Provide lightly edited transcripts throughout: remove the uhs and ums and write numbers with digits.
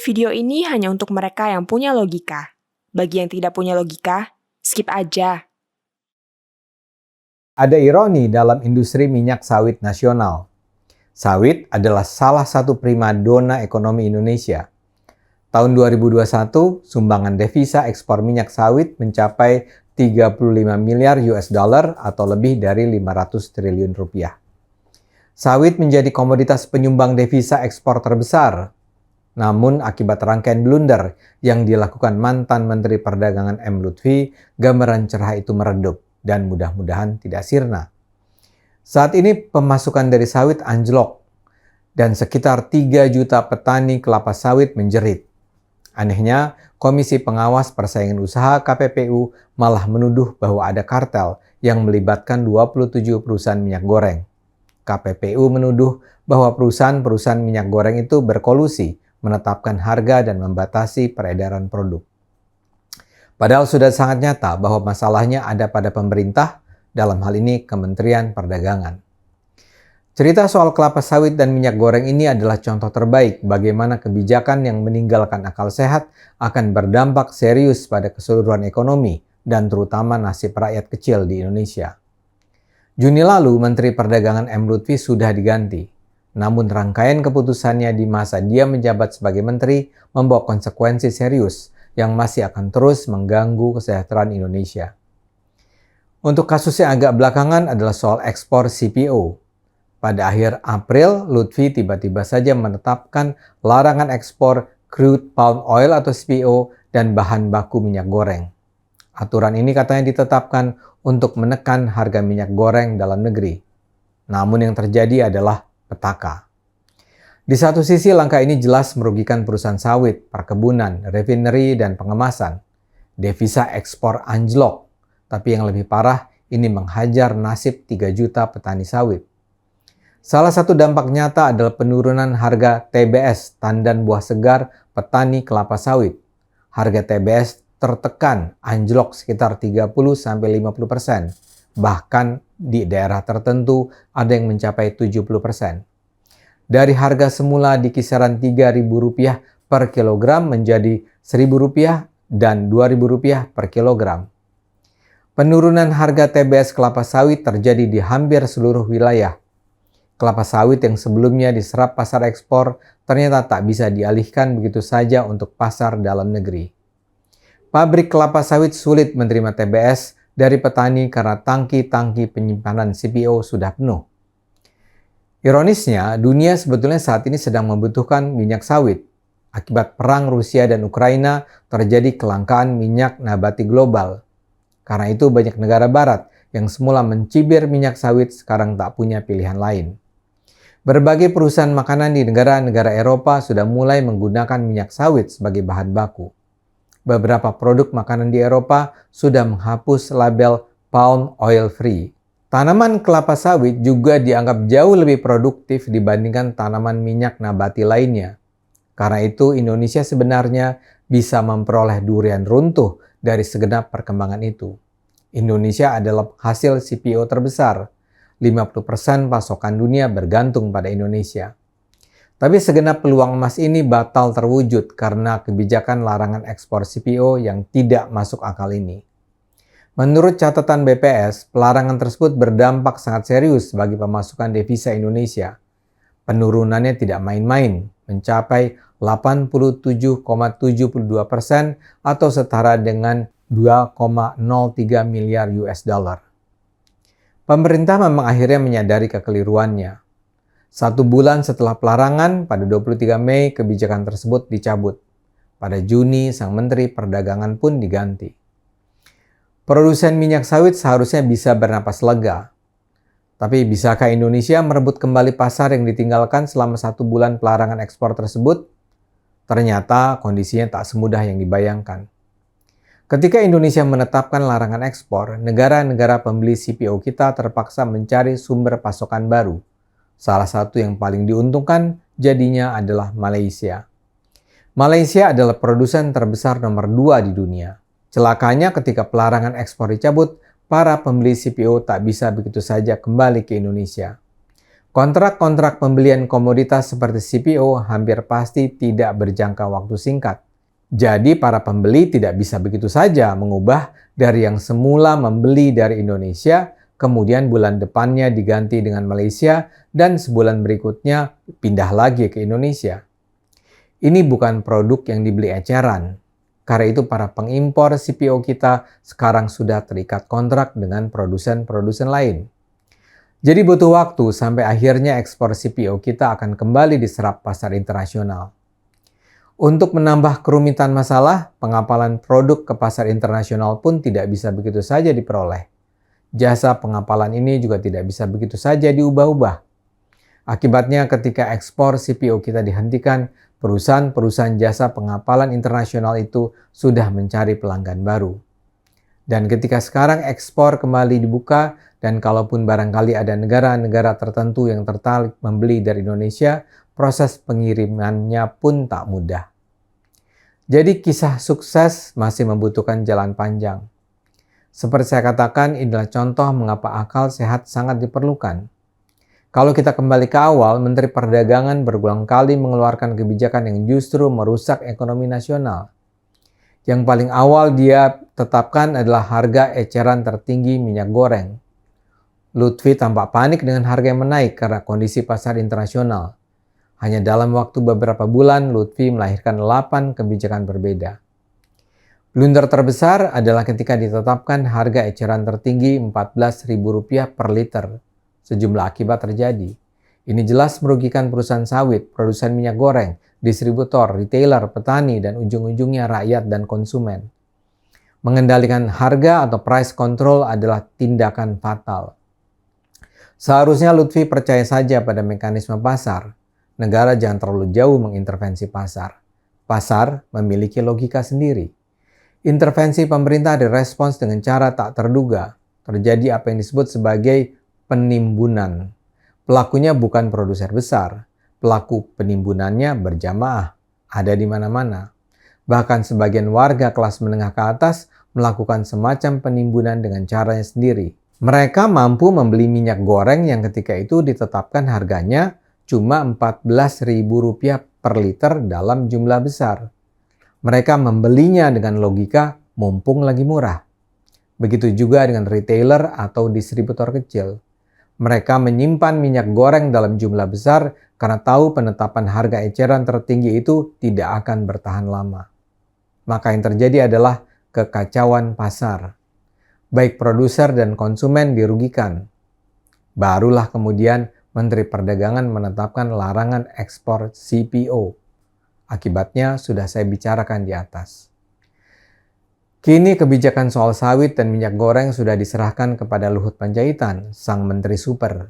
Video ini hanya untuk mereka yang punya logika. Bagi yang tidak punya logika, skip aja. Ada ironi dalam industri minyak sawit nasional. Sawit adalah salah satu primadona ekonomi Indonesia. Tahun 2021, sumbangan devisa ekspor minyak sawit mencapai 35 miliar US dollar atau lebih dari 500 triliun rupiah. Sawit menjadi komoditas penyumbang devisa ekspor terbesar. Namun akibat rangkaian blunder yang dilakukan mantan Menteri Perdagangan M. Lutfi, gambaran cerah itu meredup dan mudah-mudahan tidak sirna. Saat ini pemasukan dari sawit anjlok dan sekitar 3 juta petani kelapa sawit menjerit. Anehnya, Komisi Pengawas Persaingan Usaha KPPU malah menuduh bahwa ada kartel yang melibatkan 27 perusahaan minyak goreng. KPPU menuduh bahwa perusahaan-perusahaan minyak goreng itu berkolusi menetapkan harga dan membatasi peredaran produk. Padahal sudah sangat nyata bahwa masalahnya ada pada pemerintah, dalam hal ini Kementerian Perdagangan. Cerita soal kelapa sawit dan minyak goreng ini adalah contoh terbaik bagaimana kebijakan yang meninggalkan akal sehat akan berdampak serius pada keseluruhan ekonomi dan terutama nasib rakyat kecil di Indonesia. Juni lalu, Menteri Perdagangan M. Lutfi sudah diganti. Namun rangkaian keputusannya di masa dia menjabat sebagai menteri membawa konsekuensi serius yang masih akan terus mengganggu kesejahteraan Indonesia. Untuk kasus yang agak belakangan adalah soal ekspor CPO. Pada akhir April, Lutfi tiba-tiba saja menetapkan larangan ekspor crude palm oil atau CPO dan bahan baku minyak goreng. Aturan ini katanya ditetapkan untuk menekan harga minyak goreng dalam negeri. Namun yang terjadi adalah petaka. Di satu sisi, langkah ini jelas merugikan perusahaan sawit, perkebunan, refinery, dan pengemasan. Devisa ekspor anjlok, tapi yang lebih parah, ini menghajar nasib 3 juta petani sawit. Salah satu dampak nyata adalah penurunan harga TBS, tandan buah segar petani kelapa sawit. Harga TBS tertekan anjlok sekitar 30-50%. Bahkan di daerah tertentu ada yang mencapai 70%. Dari harga semula di kisaran Rp3.000 per kilogram menjadi Rp1.000 dan Rp2.000 per kilogram. Penurunan harga TBS kelapa sawit terjadi di hampir seluruh wilayah. Kelapa sawit yang sebelumnya diserap pasar ekspor ternyata tak bisa dialihkan begitu saja untuk pasar dalam negeri. Pabrik kelapa sawit sulit menerima TBS dari petani karena tangki-tangki penyimpanan CPO sudah penuh. Ironisnya, dunia sebetulnya saat ini sedang membutuhkan minyak sawit. Akibat perang Rusia dan Ukraina, terjadi kelangkaan minyak nabati global. Karena itu banyak negara barat yang semula mencibir minyak sawit sekarang tak punya pilihan lain. Berbagai perusahaan makanan di negara-negara Eropa sudah mulai menggunakan minyak sawit sebagai bahan baku. Beberapa produk makanan di Eropa sudah menghapus label palm oil free. Tanaman kelapa sawit juga dianggap jauh lebih produktif dibandingkan tanaman minyak nabati lainnya. Karena itu Indonesia sebenarnya bisa memperoleh durian runtuh dari segenap perkembangan itu. Indonesia adalah hasil CPO terbesar. 50% pasokan dunia bergantung pada Indonesia. Tapi segenap peluang emas ini batal terwujud karena kebijakan larangan ekspor CPO yang tidak masuk akal ini. Menurut catatan BPS, pelarangan tersebut berdampak sangat serius bagi pemasukan devisa Indonesia. Penurunannya tidak main-main, mencapai 87,72% atau setara dengan 2,03 miliar US dollar. Pemerintah memang akhirnya menyadari kekeliruannya. 1 bulan setelah pelarangan, pada 23 Mei kebijakan tersebut dicabut. Pada Juni, sang Menteri Perdagangan pun diganti. Produsen minyak sawit seharusnya bisa bernapas lega. Tapi bisakah Indonesia merebut kembali pasar yang ditinggalkan selama 1 bulan pelarangan ekspor tersebut? Ternyata kondisinya tak semudah yang dibayangkan. Ketika Indonesia menetapkan larangan ekspor, negara-negara pembeli CPO kita terpaksa mencari sumber pasokan baru. Salah satu yang paling diuntungkan jadinya adalah Malaysia. Malaysia adalah produsen terbesar nomor 2 di dunia. Celakanya ketika pelarangan ekspor dicabut, para pembeli CPO tak bisa begitu saja kembali ke Indonesia. Kontrak-kontrak pembelian komoditas seperti CPO hampir pasti tidak berjangka waktu singkat. Jadi para pembeli tidak bisa begitu saja mengubah dari yang semula membeli dari Indonesia, kemudian bulan depannya diganti dengan Malaysia, dan sebulan berikutnya pindah lagi ke Indonesia. Ini bukan produk yang dibeli eceran. Karena itu para pengimpor CPO kita sekarang sudah terikat kontrak dengan produsen-produsen lain. Jadi butuh waktu sampai akhirnya ekspor CPO kita akan kembali diserap pasar internasional. Untuk menambah kerumitan masalah, pengapalan produk ke pasar internasional pun tidak bisa begitu saja diperoleh. Jasa pengapalan ini juga tidak bisa begitu saja diubah-ubah. Akibatnya ketika ekspor CPO kita dihentikan, perusahaan-perusahaan jasa pengapalan internasional itu sudah mencari pelanggan baru. Dan ketika sekarang ekspor kembali dibuka, dan kalaupun barangkali ada negara-negara tertentu yang tertarik membeli dari Indonesia, proses pengirimannya pun tak mudah. Jadi kisah sukses masih membutuhkan jalan panjang. Seperti saya katakan, inilah contoh mengapa akal sehat sangat diperlukan. Kalau kita kembali ke awal, Menteri Perdagangan berulang kali mengeluarkan kebijakan yang justru merusak ekonomi nasional. Yang paling awal dia tetapkan adalah harga eceran tertinggi minyak goreng. Lutfi tampak panik dengan harga yang menaik karena kondisi pasar internasional. Hanya dalam waktu beberapa bulan, Lutfi melahirkan 8 kebijakan berbeda. Blunder terbesar adalah ketika ditetapkan harga eceran tertinggi Rp14.000 per liter. Sejumlah akibat terjadi. Ini jelas merugikan perusahaan sawit, produsen minyak goreng, distributor, retailer, petani, dan ujung-ujungnya rakyat dan konsumen. Mengendalikan harga atau price control adalah tindakan fatal. Seharusnya Lutfi percaya saja pada mekanisme pasar. Negara jangan terlalu jauh mengintervensi pasar. Pasar memiliki logika sendiri. Intervensi pemerintah direspons dengan cara tak terduga. Terjadi apa yang disebut sebagai penimbunan. Pelakunya bukan produsen besar. Pelaku penimbunannya berjamaah. Ada di mana-mana. Bahkan sebagian warga kelas menengah ke atas melakukan semacam penimbunan dengan caranya sendiri. Mereka mampu membeli minyak goreng yang ketika itu ditetapkan harganya cuma Rp14.000 per liter dalam jumlah besar. Mereka membelinya dengan logika mumpung lagi murah. Begitu juga dengan retailer atau distributor kecil. Mereka menyimpan minyak goreng dalam jumlah besar karena tahu penetapan harga eceran tertinggi itu tidak akan bertahan lama. Maka yang terjadi adalah kekacauan pasar. Baik produser dan konsumen dirugikan. Barulah kemudian Menteri Perdagangan menetapkan larangan ekspor CPO. Akibatnya sudah saya bicarakan di atas. Kini kebijakan soal sawit dan minyak goreng sudah diserahkan kepada Luhut Panjaitan, sang Menteri Super.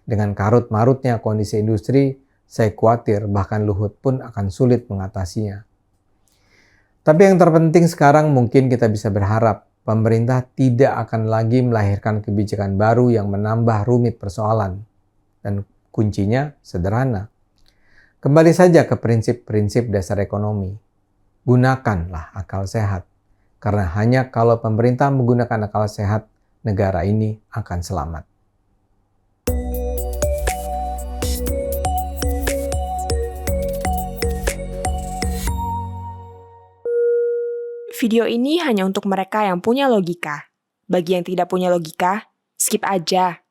Dengan karut-marutnya kondisi industri, saya khawatir bahkan Luhut pun akan sulit mengatasinya. Tapi yang terpenting sekarang mungkin kita bisa berharap pemerintah tidak akan lagi melahirkan kebijakan baru yang menambah rumit persoalan. Dan kuncinya sederhana. Kembali saja ke prinsip-prinsip dasar ekonomi. Gunakanlah akal sehat. Karena hanya kalau pemerintah menggunakan akal sehat, negara ini akan selamat. Video ini hanya untuk mereka yang punya logika. Bagi yang tidak punya logika, skip aja.